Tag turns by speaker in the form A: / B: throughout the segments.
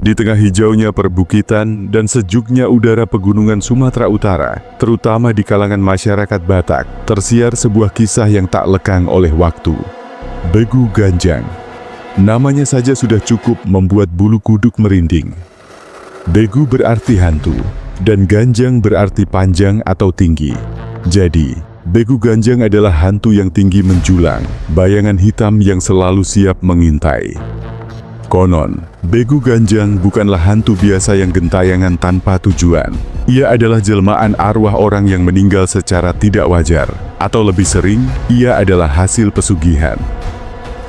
A: Di tengah hijaunya perbukitan dan sejuknya udara pegunungan Sumatera Utara, terutama di kalangan masyarakat Batak, tersiar sebuah kisah yang tak lekang oleh waktu. Begu Ganjang. Namanya saja sudah cukup membuat bulu kuduk merinding. Begu berarti hantu, dan ganjang berarti panjang atau tinggi. Jadi, Begu Ganjang adalah hantu yang tinggi menjulang, bayangan hitam yang selalu siap mengintai. Konon, Begu Ganjang bukanlah hantu biasa yang gentayangan tanpa tujuan. Ia adalah jelmaan arwah orang yang meninggal secara tidak wajar, atau lebih sering, ia adalah hasil pesugihan.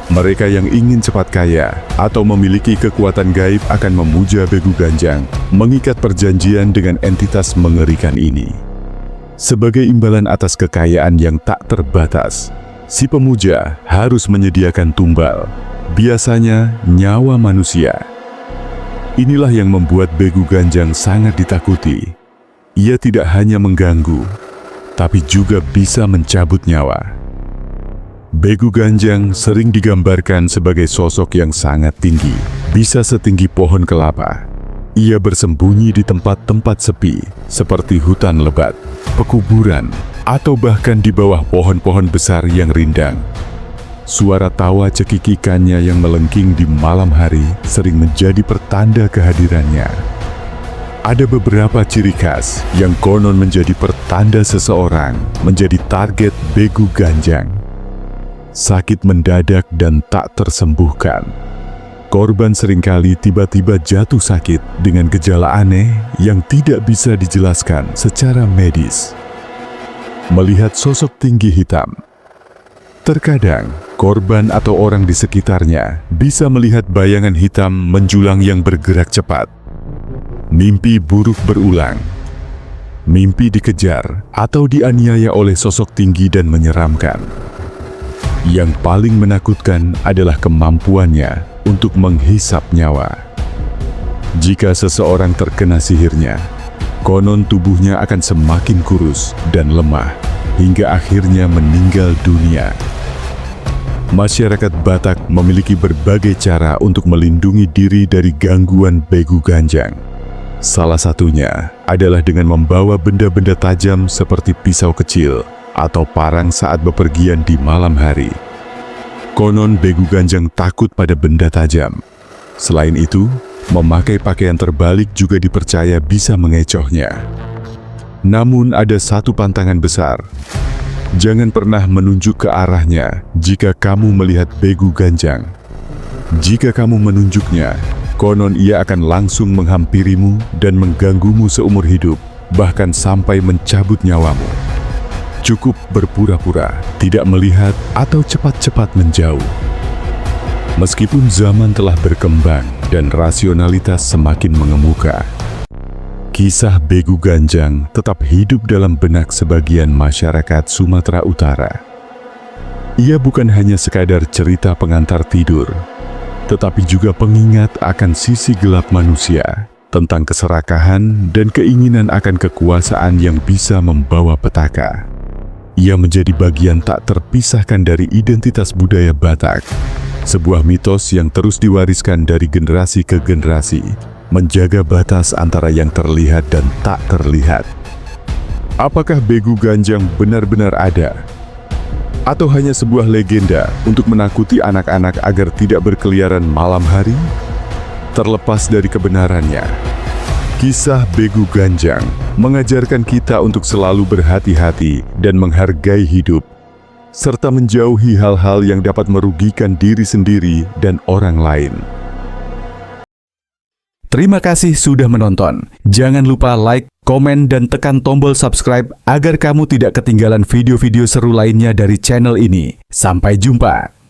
A: Mereka yang ingin cepat kaya atau memiliki kekuatan gaib akan memuja Begu Ganjang, mengikat perjanjian dengan entitas mengerikan ini. Sebagai imbalan atas kekayaan yang tak terbatas, si pemuja harus menyediakan tumbal, biasanya nyawa manusia. Inilah yang membuat Begu Ganjang sangat ditakuti. Ia tidak hanya mengganggu, tapi juga bisa mencabut nyawa. Begu Ganjang sering digambarkan sebagai sosok yang sangat tinggi, bisa setinggi pohon kelapa. Ia bersembunyi di tempat-tempat sepi, seperti hutan lebat, pekuburan, atau bahkan di bawah pohon-pohon besar yang rindang. Suara tawa cekikikannya yang melengking di malam hari sering menjadi pertanda kehadirannya. Ada beberapa ciri khas yang konon menjadi pertanda seseorang menjadi target Begu Ganjang. Sakit mendadak dan tak tersembuhkan. Korban seringkali tiba-tiba jatuh sakit dengan gejala aneh yang tidak bisa dijelaskan secara medis. Melihat sosok tinggi hitam, terkadang korban atau orang di sekitarnya bisa melihat bayangan hitam menjulang yang bergerak cepat. Mimpi buruk berulang. Mimpi dikejar atau dianiaya oleh sosok tinggi dan menyeramkan. Yang paling menakutkan adalah kemampuannya untuk menghisap nyawa. Jika seseorang terkena sihirnya, konon tubuhnya akan semakin kurus dan lemah hingga akhirnya meninggal dunia. Masyarakat Batak memiliki berbagai cara untuk melindungi diri dari gangguan Begu Ganjang. Salah satunya adalah dengan membawa benda-benda tajam seperti pisau kecil atau parang saat bepergian di malam hari. Konon Begu Ganjang takut pada benda tajam. Selain itu, memakai pakaian terbalik juga dipercaya bisa mengecohnya. Namun ada satu pantangan besar. Jangan pernah menunjuk ke arahnya jika kamu melihat Begu Ganjang. Jika kamu menunjuknya, konon ia akan langsung menghampirimu dan mengganggumu seumur hidup, bahkan sampai mencabut nyawamu. Cukup berpura-pura, tidak melihat atau cepat-cepat menjauh. Meskipun zaman telah berkembang dan rasionalitas semakin mengemuka, kisah Begu Ganjang tetap hidup dalam benak sebagian masyarakat Sumatera Utara. Ia bukan hanya sekadar cerita pengantar tidur, tetapi juga pengingat akan sisi gelap manusia, tentang keserakahan dan keinginan akan kekuasaan yang bisa membawa petaka. Ia menjadi bagian tak terpisahkan dari identitas budaya Batak, sebuah mitos yang terus diwariskan dari generasi ke generasi, menjaga batas antara yang terlihat dan tak terlihat. Apakah Begu Ganjang benar-benar ada? Atau hanya sebuah legenda untuk menakuti anak-anak agar tidak berkeliaran malam hari? Terlepas dari kebenarannya, kisah Begu Ganjang mengajarkan kita untuk selalu berhati-hati dan menghargai hidup, serta menjauhi hal-hal yang dapat merugikan diri sendiri dan orang lain.
B: Terima kasih sudah menonton. Jangan lupa like, komen, dan tekan tombol subscribe agar kamu tidak ketinggalan video-video seru lainnya dari channel ini. Sampai jumpa!